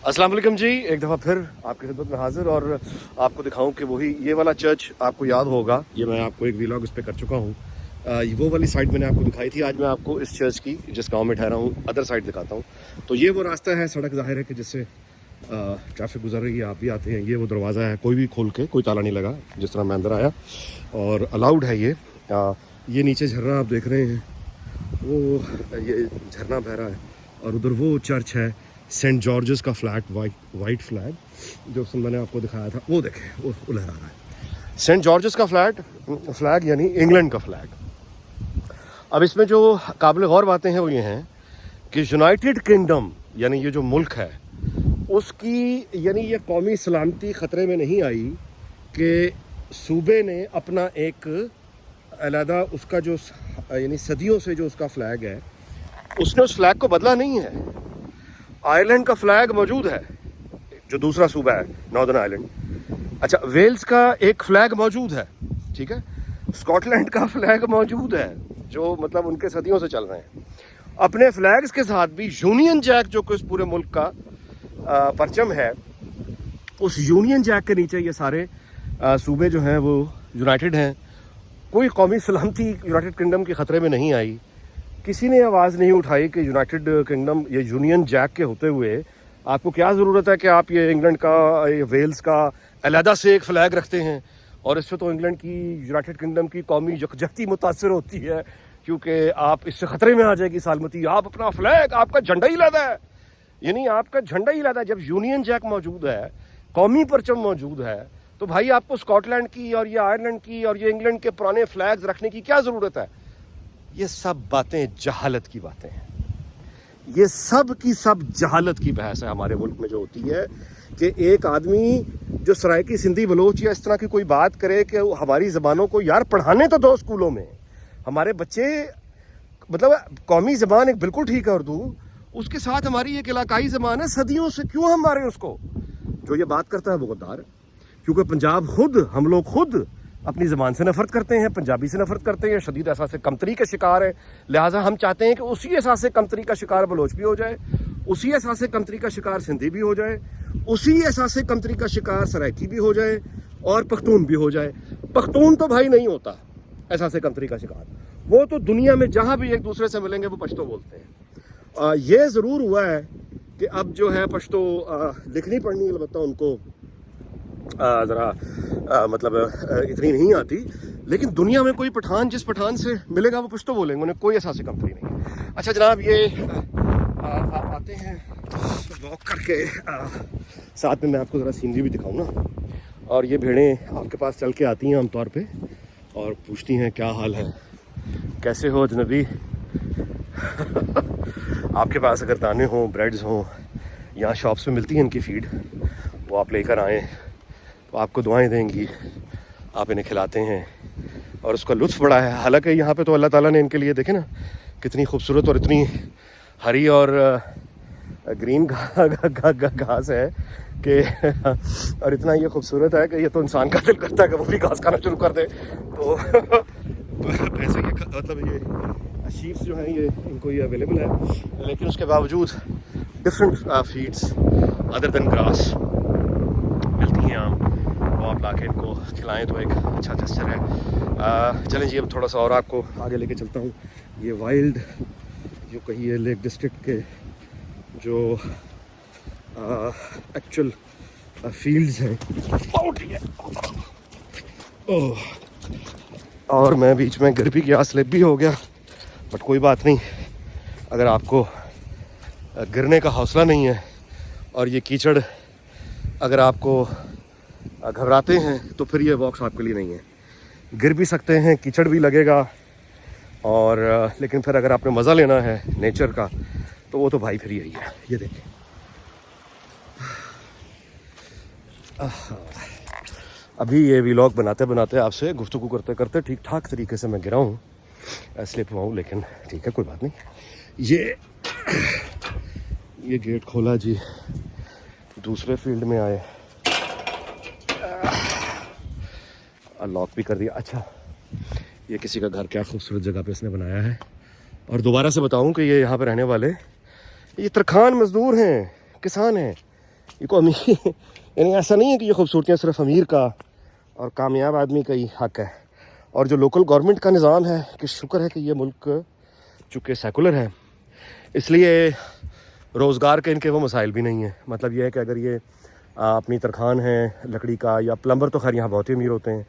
अस्सलाम वालेकुम जी, एक दफ़ा फिर आपकी खिदमत में हाजिर और आपको दिखाऊं कि वही ये वाला चर्च आपको याद होगा, ये मैं आपको एक व्लॉग उस पर कर चुका हूँ। वो वाली साइड मैंने आपको दिखाई थी। आज मैं आपको इस चर्च की, जिस गांव में ठहरा हूँ, अदर साइड दिखाता हूँ। तो ये वो रास्ता है, सड़क ज़ाहिर है कि जिससे ट्रैफिक गुजर रही है, आप भी आते हैं। ये वो दरवाज़ा है, कोई भी खोल के, कोई ताला नहीं लगा जिस तरह मैं अंदर आया, और अलाउड है ये नीचे झरना आप देख रहे हैं, वो ये झरना बह रहा है, और उधर वो चर्च है सेंट जॉर्जेस का फ्लैग, वाइट फ्लैग जो मैंने आपको दिखाया था, वो देखें, वो लहरा रहा है। सेंट जॉर्जेस का फ्लैग यानी इंग्लैंड का फ्लैग। अब इसमें जो काबिल गौर बातें हैं वो ये हैं कि यूनाइटेड किंगडम यानी ये जो मुल्क है उसकी, यानी ये कौमी सलामती ख़तरे में नहीं आई कि सूबे ने अपना एक अलहदा, उसका जो यानी सदियों से जो उसका फ्लैग है, उसने उस फ्लैग को बदला नहीं है। आयरलैंड का फ्लैग मौजूद है, जो दूसरा सूबा है नॉर्दर्न आयरलैंड। अच्छा, वेल्स का एक फ्लैग मौजूद है, ठीक है। स्कॉटलैंड का फ्लैग मौजूद है, जो मतलब उनके सदियों से चल रहे हैं। अपने फ्लैग्स के साथ भी यूनियन जैक, जो कि इस पूरे मुल्क का परचम है, उस यूनियन जैक के नीचे ये सारे सूबे जो हैं वो यूनाइटेड हैं। कोई कौमी सलामती यूनाइटेड किंगडम के ख़तरे में नहीं आई। किसी ने आवाज़ नहीं उठाई कि यूनाइटेड किंगडम, ये यूनियन जैक के होते हुए आपको क्या ज़रूरत है कि आप ये इंग्लैंड का, ये वेल्स का अलहदा से एक फ़्लैग रखते हैं। और इससे तो इंग्लैंड की, यूनाइटेड किंगडम की कौमी यकजहती मुतासर होती है, क्योंकि आप इससे ख़तरे में आ जाएगी सालमती। आप अपना फ्लैग, आपका झंडा ही लहदा है, यानी आपका झंडा ही लहदा है। जब यूनियन जैक मौजूद है, कौमी परचम मौजूद है, तो भाई आपको स्कॉटलैंड की और ये आयरलैंड की और ये इंग्लैंड के पुराने फ्लैग्स रखने की क्या ज़रूरत है? ये सब बातें जहालत की बातें हैं। ये सब की सब जहालत की बहस है हमारे मुल्क में जो होती है कि एक आदमी जो सराइकी सिंधी बलोच या इस तरह की कोई बात करे कि हमारी ज़बानों को यार पढ़ाने तो दो स्कूलों में, हमारे बच्चे, मतलब कौमी ज़बान एक बिल्कुल ठीक है उर्दू, उसके साथ हमारी एक इलाकाई ज़बान है, सदियों से क्यों हम मारें उसको? जो ये बात करता है वो गद्दार, क्योंकि पंजाब खुद, हम लोग खुद अपनी ज़बान से नफ़रत करते हैं, पंजाबी से नफ़रत करते हैं, शदीद एहसास कमतरी के शिकार है। लिहाजा हम चाहते हैं कि उसी एहसास कमतरी का शिकार बलोच भी हो जाए, उसी एहसास कमतरी का शिकार सिंधी भी हो जाए, उसी एहसास कमतरी का शिकार सराइकी भी हो जाए, और पख्तून भी हो जाए। पख्तून तो भाई नहीं होता एहसास कमतरी का शिकार, वो तो दुनिया में जहाँ भी एक दूसरे से मिलेंगे वो पश्तो बोलते हैं। ये ज़रूर हुआ है कि अब जो है पश्तो लिखनी पढ़नी अलबत्ता उनको ज़रा मतलब इतनी नहीं आती, लेकिन दुनिया में कोई पठान जिस पठान से मिलेगा वो पश्तो बोलेंगे, उन्हें कोई एहसास कमतरी नहीं। अच्छा जनाब, ये आते हैं वॉक करके, साथ में मैं आपको ज़रा सीनरी भी दिखाऊँ ना। और ये भेड़ें आपके पास चल के आती हैं आमतौर पे और पूछती हैं क्या हाल है, कैसे हो अजनबी। आपके पास अगर दाने हों, ब्रेड्स हों, यहाँ शॉप्स में मिलती हैं इनकी फीड, वो आप लेकर आएँ तो आपको दुआएं देंगी, आप इन्हें खिलाते हैं और उसका लुत्फ़ बड़ा है। हालांकि यहाँ पे तो अल्लाह ताला ने इनके लिए, देखे ना कितनी खूबसूरत और इतनी हरी और ग्रीन घास है कि और इतना ये खूबसूरत है कि ये तो इंसान का दिल करता है कि वो भी घास खाना शुरू कर दे। तो ऐसे ये मतलब ये शीप्स जो हैं ये, इनको ये अवेलेबल है, लेकिन उसके बावजूद different feeds other than grass मिलती हैं आम, वो आप लाके इनको खिलाएं तो एक अच्छा जेस्चर है। चलें जी, अब थोड़ा सा और आपको आगे लेके चलता हूँ। ये वाइल्ड जो कहिए लेक डिस्ट्रिक्ट के जो एक्चुअल फील्ड्स हैं, और मैं बीच में गर्मी की स्लिप भी हो गया, बट कोई बात नहीं। अगर आपको गिरने का हौसला नहीं है और ये कीचड़ अगर आपको घबराते हैं तो फिर ये वॉक्स आपके लिए नहीं है। गिर भी सकते हैं, कीचड़ भी लगेगा, और लेकिन फिर अगर आपने मज़ा लेना है नेचर का तो वो तो भाई फिर यही है। ये देखें, अभी ये व्लॉग बनाते बनाते आपसे गुफ्तगू करते करते ठीक ठाक तरीके से मैं गिरा हूँ, स्लिप हुआ हूँ, लेकिन ठीक है कोई बात नहीं। ये गेट खोला जी, दूसरे फील्ड में आए, लॉक भी कर दिया। अच्छा, ये किसी का घर, क्या खूबसूरत जगह पे इसने बनाया है। और दोबारा से बताऊं कि ये यहाँ पे रहने वाले ये तरखान मजदूर हैं, किसान हैं, ये को अमीर यानी ऐसा नहीं है कि ये खूबसूरतियाँ सिर्फ अमीर का और कामयाब आदमी का ही हक है। और जो लोकल गवर्नमेंट का निज़ाम है कि शुक्र है कि ये मुल्क चूँकि सेकुलर है, इसलिए रोज़गार के इनके वो मसाइल भी नहीं हैं। मतलब ये है कि अगर ये अपनी तरखान है लकड़ी का, या प्लम्बर तो खैर यहाँ बहुत ही अमीर होते हैं,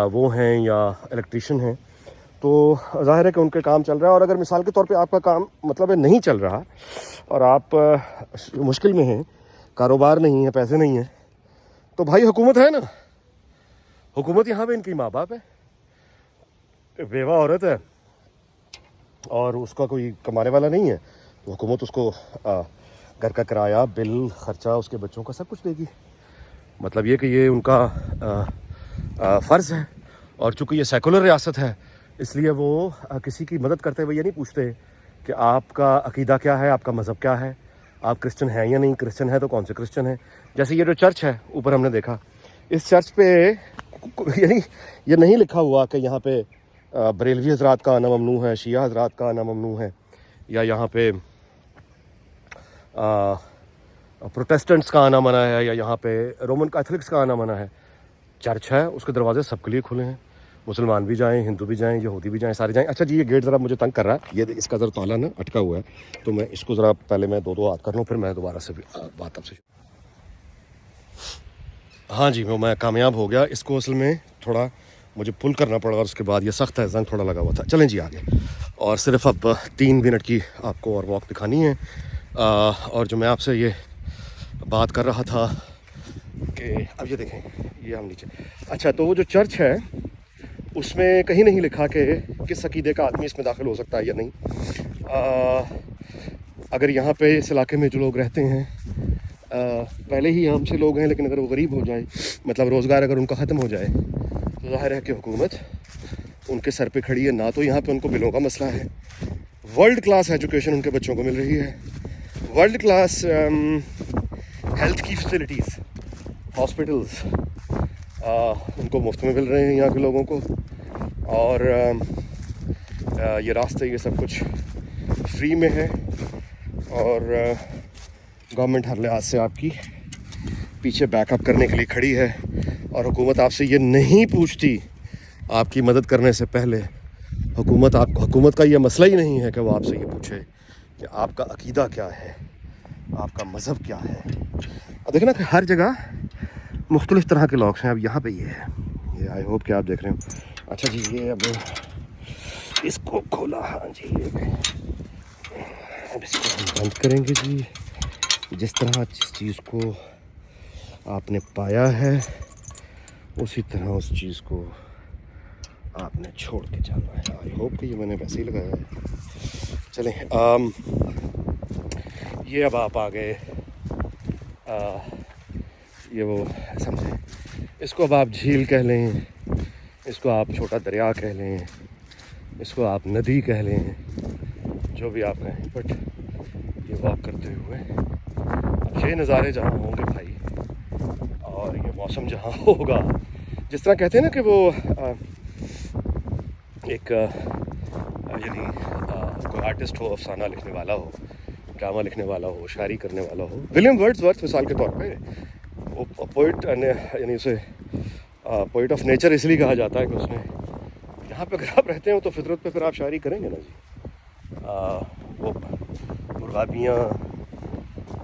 वो हैं या इलेक्ट्रीशियन हैं, तो ज़ाहिर है कि उनके काम चल रहा है। और अगर मिसाल के तौर पे आपका काम मतलब है नहीं चल रहा और आप मुश्किल में हैं, कारोबार नहीं है, पैसे नहीं हैं, तो भाई हुकूमत है ना, हुकूमत यहाँ पे इनकी माँ बाप है, बेवा औरत है और उसका कोई कमाने वाला नहीं है, तो हुकूमत उसको घर का किराया, बिल, ख़र्चा, उसके बच्चों का सब कुछ देगी। मतलब ये कि ये उनका फ़र्ज़ है। और चूँकि ये सेकुलर रियासत है, इसलिए वो किसी की मदद करते हुए ये नहीं पूछते कि आपका अकीदा क्या है, आपका मज़हब क्या है, आप क्रिश्चियन हैं या नहीं, क्रिश्चियन है तो कौन से क्रिश्चियन हैं। जैसे ये जो चर्च है ऊपर हमने देखा, इस चर्च पे यानी ये नहीं लिखा हुआ कि यहाँ पे बरेलवी हजरात का आना ममनू है, शिया हजरात का आना ममनू है, या यहाँ पे प्रोटेस्टेंट्स का आना मना है, या यहाँ पे रोमन कैथोलिक्स का आना मना है। चर्च है, उसके दरवाजे सबके लिए खुले हैं, मुसलमान भी जाएं, हिंदू भी जाएं, यहूदी भी जाएं, सारे जाएं। अच्छा जी, ये गेट ज़रा मुझे तंग कर रहा है, ये इसका ज़रा ताला ना अटका हुआ है, तो मैं इसको ज़रा पहले मैं दो हाथ कर लूँ, फिर मैं दोबारा से भी बात आपसे। हाँ जी, मैं कामयाब हो गया। इसको असल में थोड़ा मुझे पुल करना पड़ा और उसके बाद ये सख्त है, जंग थोड़ा लगा हुआ था। चलें जी आगे। और सिर्फ अब 3 मिनट की आपको और वॉक दिखानी है। और जो मैं आपसे ये बात कर रहा था कि अब ये देखें, ये हम नीचे, अच्छा तो वो जो चर्च है उसमें कहीं नहीं लिखा कि किस अकीदे का आदमी इसमें दाखिल हो सकता है या नहीं। अगर यहाँ पे इस इलाके में जो लोग रहते हैं पहले ही हमसे लोग हैं, लेकिन अगर वो गरीब हो जाए, मतलब रोज़गार अगर उनका ख़त्म हो जाए, तो ज़ाहिर है कि हुकूमत उनके सर पे खड़ी है। ना तो यहाँ पे उनको बिलों का मसला है, वर्ल्ड क्लास एजुकेशन उनके बच्चों को मिल रही है, वर्ल्ड क्लास हेल्थ की फैसिलिटीज़, हॉस्पिटल्स उनको मुफ्त में मिल रहे हैं यहाँ के लोगों को, और ये रास्ते, ये सब कुछ फ्री में है। और गवर्नमेंट हर लिहाज से आपकी पीछे बैकअप करने के लिए खड़ी है। और हुकूमत आपसे ये नहीं पूछती आपकी मदद करने से पहले। हुकूमत का ये मसला ही नहीं है कि वो आपसे ये पूछे कि आपका अकीदा क्या है, आपका मज़हब क्या है। अब देखना कि हर जगह मुख्तलिफ़ तरह के लोग हैं। अब यहाँ पे ये है, ये आई होप कि आप देख रहे हो। अच्छा जी, ये अब इसको खोला, हाँ जी, अब इसको हम बंद करेंगे जी। जिस तरह जिस चीज़ को आपने पाया है उसी तरह उस चीज़ को आपने छोड़ के जाना है। आई होप कि ये मैंने वैसे ही लगाया है। चलें, ये अब आप आ गए, ये वो समझे, इसको अब आप झील कह लें, इसको आप छोटा दरिया कह लें, इसको आप नदी कह लें, जो भी आप कहें। बट ये वॉक करते हुए अब ये नज़ारे जहाँ होंगे भाई, और ये मौसम जहाँ होगा, जिस तरह कहते हैं ना कि वो एक यानी कोई आर्टिस्ट हो, अफसाना लिखने वाला हो, ड्रामा लिखने वाला हो, शायरी करने वाला हो, विलियम वर्ड्सवर्थ मिसाल के तौर पे, वो पोइट, यानी उसे पोइट ऑफ नेचर इसलिए कहा जाता है कि उसने, यहाँ पे अगर आप रहते हो तो फितरत पे फिर आप शायरी करेंगे ना जी। वो मुर्गाबियाँ,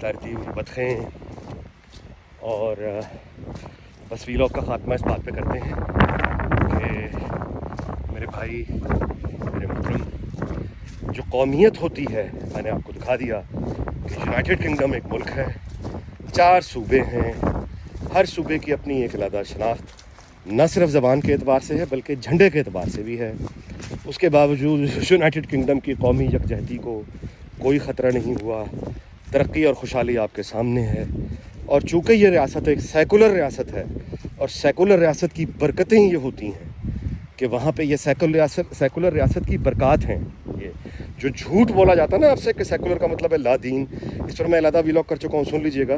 तैरती हुई बतखें, और बस वीलॉग का ख़ात्मा इस बात पे करते हैं कि मेरे भाई, मेरे मुहतरम, जो कौमियत होती है, मैंने आपको दिखा दिया कि यूनाइटेड किंगडम एक मुल्क है, 4 सूबे हैं, हर सूबे की अपनी एक अलग शनाख्त न सिर्फ ज़बान के एतबार से है बल्कि झंडे के एतबार से भी है। उसके बावजूद यूनाइटेड किंगडम की कौमी यकजहती को कोई ख़तरा नहीं हुआ। तरक्की और खुशहाली आपके सामने है। और चूँकि ये रियासत एक सेकुलर रियासत है, और सेकुलर रियासत की बरकतें ये होती हैं कि वहाँ पे ये सेकुलर रियासत की बरक़ात हैं। ये जो झूठ बोला जाता है ना आपसे कि सेकुलर का मतलब है लादीन, इस पर मैं अलहदा व्लॉग कर चुका हूँ, सुन लीजिएगा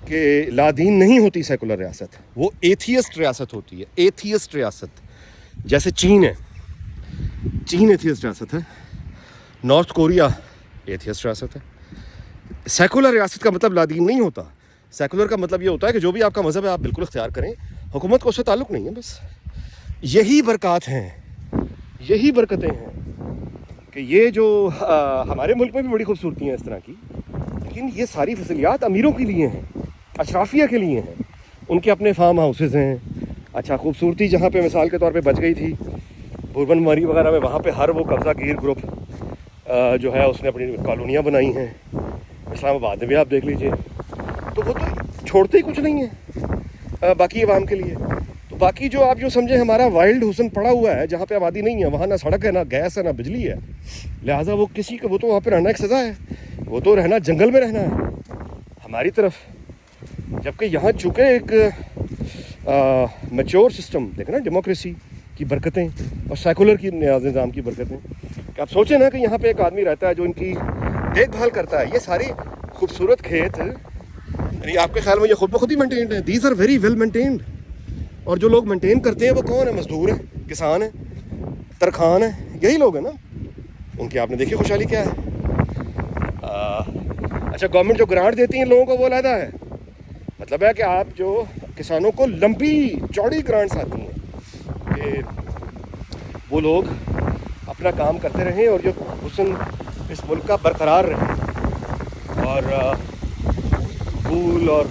कि लादीन नहीं होती सेकुलर रियासत, वो एथियस्ट रियासत होती है। एथियस्ट रियासत जैसे चीन है, चीन एथियस्ट रियासत है, नॉर्थ कोरिया एथियस्ट रियासत है। सेकुलर रियासत का मतलब लादीन नहीं होता। سیکولر کا مطلب یہ ہوتا ہے کہ جو بھی آپ کا مذہب ہے آپ بالکل اختیار کریں, حکومت کو اس سے تعلق نہیں ہے. بس یہی برکات ہیں, یہی برکتیں ہیں کہ یہ جو ہمارے ملک میں بھی بڑی خوبصورتی ہیں اس طرح کی, لیکن یہ ساری فصلیات امیروں کے لیے ہیں, اشرافیہ کے لیے ہیں. ان کے اپنے فارم ہاؤسز ہیں. اچھا خوبصورتی جہاں پہ مثال کے طور پہ بچ گئی تھی بوربن ماری وغیرہ میں, وہاں پہ ہر وہ قبضہ گیر گروپ جو ہے اس نے اپنی کالونیاں بنائی ہیں. اسلام آباد میں بھی آپ دیکھ لیجئے, تو وہ تو چھوڑتے ہی کچھ نہیں ہے باقی عوام کے لیے. تو باقی جو آپ جو سمجھیں ہمارا وائلڈ حسن پڑا ہوا ہے جہاں پہ آبادی نہیں ہے, وہاں نہ سڑک ہے, نہ گیس ہے, نہ بجلی ہے, لہٰذا وہ کسی کو, وہ تو وہاں پہ رہنا ایک سزا ہے, وہ تو رہنا جنگل میں رہنا ہے ہماری طرف. جبکہ یہاں چونکہ ایک میچور سسٹم دیکھیں نا, ڈیموکریسی کی برکتیں اور سیکولر کی نظام کی برکتیں, کہ آپ سوچیں نا کہ یہاں پہ ایک آدمی رہتا ہے جو ان کی دیکھ بھال کرتا ہے. یہ ساری خوبصورت کھیت یعنی آپ کے خیال میں یہ خود بخود ہی مینٹینڈ ہیں. These are very well maintained. اور جو لوگ مینٹین کرتے ہیں وہ کون ہیں؟ مزدور ہیں, کسان ہیں, ترخان ہیں, یہی لوگ ہیں نا. ان کی آپ نے دیکھی خوشحالی کیا ہے. اچھا گورنمنٹ جو گرانٹ دیتی ہیں لوگوں کو وہ علیحدہ ہے. مطلب ہے کہ آپ جو کسانوں کو لمبی چوڑی گرانٹس آتی ہیں کہ وہ لوگ اپنا کام کرتے رہیں اور جو حسن اس ملک کا برقرار رہے, اور پول اور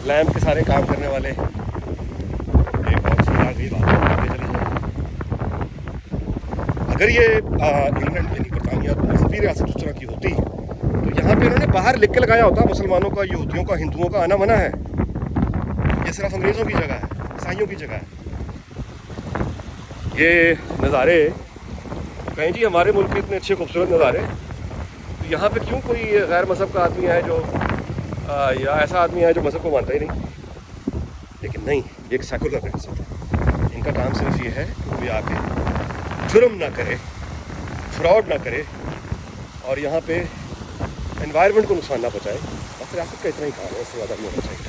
لیمپ کے سارے کام کرنے والے. ایک بہت سی آگئی بات آگے چلی جائے. اگر یہ انگلینڈ یعنی برطانیہ مذہبی ریاست اس طرح کی ہوتی تو یہاں پہ انہوں نے باہر لکھ کے لگایا ہوتا مسلمانوں کا, یہودیوں کا, ہندوؤں کا آنا منع ہے. یہ صرف انگریزوں کی جگہ ہے, عیسائیوں کی جگہ ہے. یہ نظارے کہیں جی ہمارے ملک کے اتنے اچھے خوبصورت نظارے, تو یہاں پہ کیوں کوئی غیر مذہب کا آدمی ہے جو یا ایسا آدمی ہے جو مذہب کو مانتا ہی نہیں. لیکن نہیں, یہ ایک سیکولر ریاست ہے. ان کا کام صرف یہ ہے کہ کوئی آ کے جرم نہ کرے, فراڈ نہ کرے, اور یہاں پہ انوائرمنٹ کو نقصان نہ پہنچائے. بس ریاست کا اتنا ہی کام ہے, اس سے زیادہ نہیں ہونا چاہیے.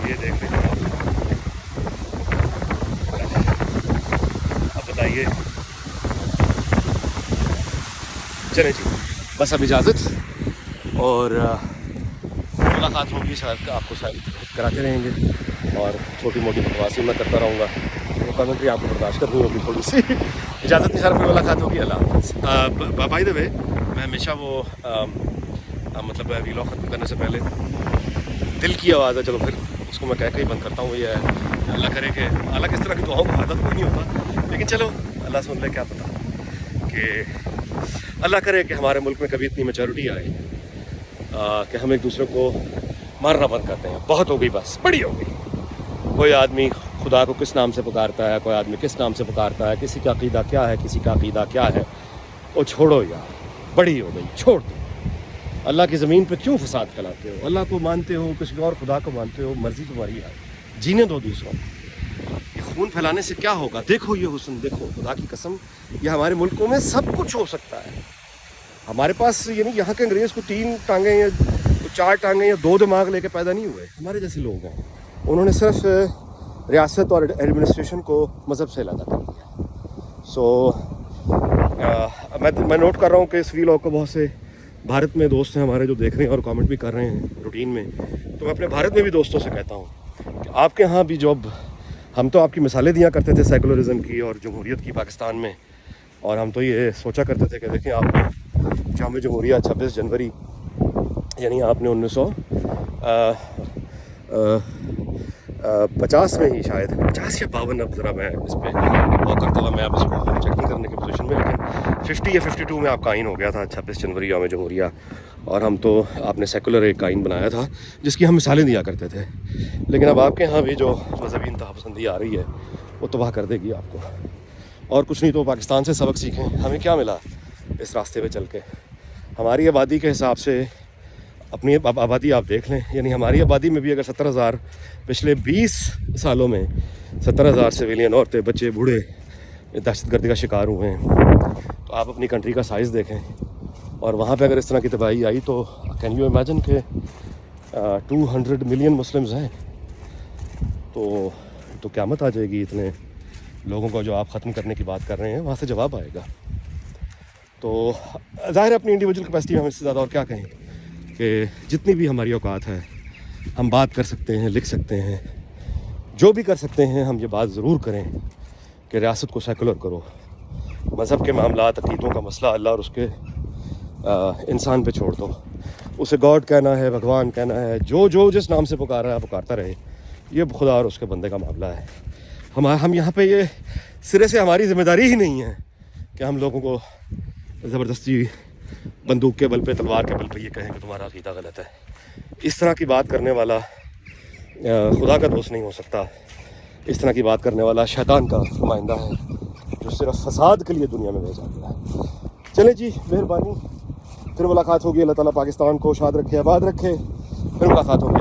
یہ دیکھ لیجیے اب بتائیے. چلیں جی بس اب اجازت, اور ملاقات ہوگی شاید آپ کو کراتے رہیں گے, اور چھوٹی موٹی بکواسی میں کرتا رہوں گا. کمنٹری آپ کو برداشت کرنی ہوگی تھوڑی سی. اجازت نہیں, سر پھر ملاقات ہوگی. اللہ حافظ. بائی دا وے میں ہمیشہ وہ مطلب ویلاگ ختم کرنے سے پہلے دل کی آواز ہے, چلو پھر اس کو میں کہہ کے ہی بند کرتا ہوں. یہ ہے اللہ کرے کہ اللہ کس طرح کی دعاؤں کا عادت کوئی نہیں ہوتا, لیکن چلو اللہ سن لے, کیا پتا کہ اللہ کرے کہ ہمارے ملک میں کبھی اتنی میچورٹی آئے کہ ہم ایک دوسرے کو مارنا بند کرتے ہیں. بہت ہو گئی, بس بڑی ہو گئی. کوئی آدمی خدا کو کس نام سے پکارتا ہے, کوئی آدمی کس نام سے پکارتا ہے, کسی کا عقیدہ کیا ہے, کسی کا عقیدہ کیا ہے. وہ چھوڑو یار, بڑی ہو گئی, چھوڑ دو. اللہ کی زمین پہ کیوں فساد پھیلاتے ہو؟ اللہ کو مانتے ہو, کسی اور خدا کو مانتے ہو, مرضی تمہاری ہے, جینے دو دوسروں کو. یہ خون پھیلانے سے کیا ہوگا؟ دیکھو یہ حسن, دیکھو خدا کی قسم, یہ ہمارے ملکوں میں سب کچھ ہو سکتا ہے. ہمارے پاس یعنی یہاں کے انگریز کو 3 ٹانگیں یا 4 ٹانگیں یا 2 دماغ لے کے پیدا نہیں ہوئے. ہمارے جیسے لوگ ہیں, انہوں نے صرف ریاست اور ایڈمنسٹریشن کو مذہب سے علیحدہ کر دیا. سو میں نوٹ کر رہا ہوں کہ اس ویلاگ کو بہت سے بھارت میں دوست ہیں ہمارے جو دیکھ رہے ہیں اور کامنٹ بھی کر رہے ہیں روٹین میں. تو میں اپنے بھارت میں بھی دوستوں سے کہتا ہوں کہ آپ کے ہاں بھی جب ہم تو آپ کی مثالیں دیا کرتے تھے سیکولرزم کی اور جمہوریت کی پاکستان میں, اور ہم تو یہ سوچا کرتے تھے کہ دیکھیں آپ نے جامع جمہوریہ 26 جنوری یعنی آپ نے 1950 میں ہی شاید 50 یا 52, اب ذرا میں اس پہ غور کرتا ہوا, میں اب اس کو چیک نہیں کرنے کی پوزیشن میں, لیکن 50 یا 52 میں آپ کا آئین ہو گیا تھا 26 جنوری یوم جمہوریہ. اور ہم تو آپ نے سیکولر ایک آئین بنایا تھا جس کی ہم مثالیں دیا کرتے تھے. لیکن اب آپ کے ہاں بھی جو مذہبی انتہا پسندی آ رہی ہے وہ تباہ کر دے گی آپ کو. اور کچھ نہیں تو پاکستان سے سبق سیکھیں. ہمیں کیا ملا اس راستے پہ چل کے؟ ہماری آبادی کے حساب سے اپنی آبادی آپ دیکھ لیں, یعنی ہماری آبادی میں بھی اگر 70,000 پچھلے 20 سالوں میں 70,000 سویلین عورتیں, بچے, بوڑھے دہشت گردی کا شکار ہوئے ہیں, تو آپ اپنی کنٹری کا سائز دیکھیں. اور وہاں پہ اگر اس طرح کی تباہی آئی تو کین یو امیجن کہ 200 ملین مسلمز ہیں, تو قیامت آ جائے گی. اتنے لوگوں کو جو آپ ختم کرنے کی بات کر رہے ہیں وہاں سے جواب آئے گا. تو ظاہر ہے اپنی انڈیویجول کیپیسٹی میں ہم اس سے زیادہ اور کیا کہیں. کہ جتنی بھی ہماری اوقات ہے ہم بات کر سکتے ہیں، لکھ سکتے ہیں، جو بھی کر سکتے ہیں ہم یہ بات ضرور کریں کہ ریاست کو سیکولر کرو. مذہب کے معاملات، عقیدوں کا مسئلہ اللہ اور اس کے انسان پہ چھوڑ دو. اسے گاڈ کہنا ہے، بھگوان کہنا ہے، جو جس نام سے پکار رہا ہے پکارتا رہے. یہ خدا اور اس کے بندے کا معاملہ ہے. ہم یہاں پہ یہ سرے سے ہماری ذمہ داری ہی نہیں ہے کہ ہم لوگوں کو زبردستی بندوق کے بل پہ، تلوار کے بل پہ یہ کہیں کہ تمہارا عقیدہ غلط ہے. اس طرح کی بات کرنے والا خدا کا دوست نہیں ہو سکتا. اس طرح کی بات کرنے والا شیطان کا نمائندہ ہے جو صرف فساد کے لیے دنیا میں بھیجا گیا ہے. چلیں جی، مہربانی، پھر ملاقات ہوگی. اللہ تعالیٰ پاکستان کو شاد رکھے، آباد رکھے. پھر ملاقات ہوگی.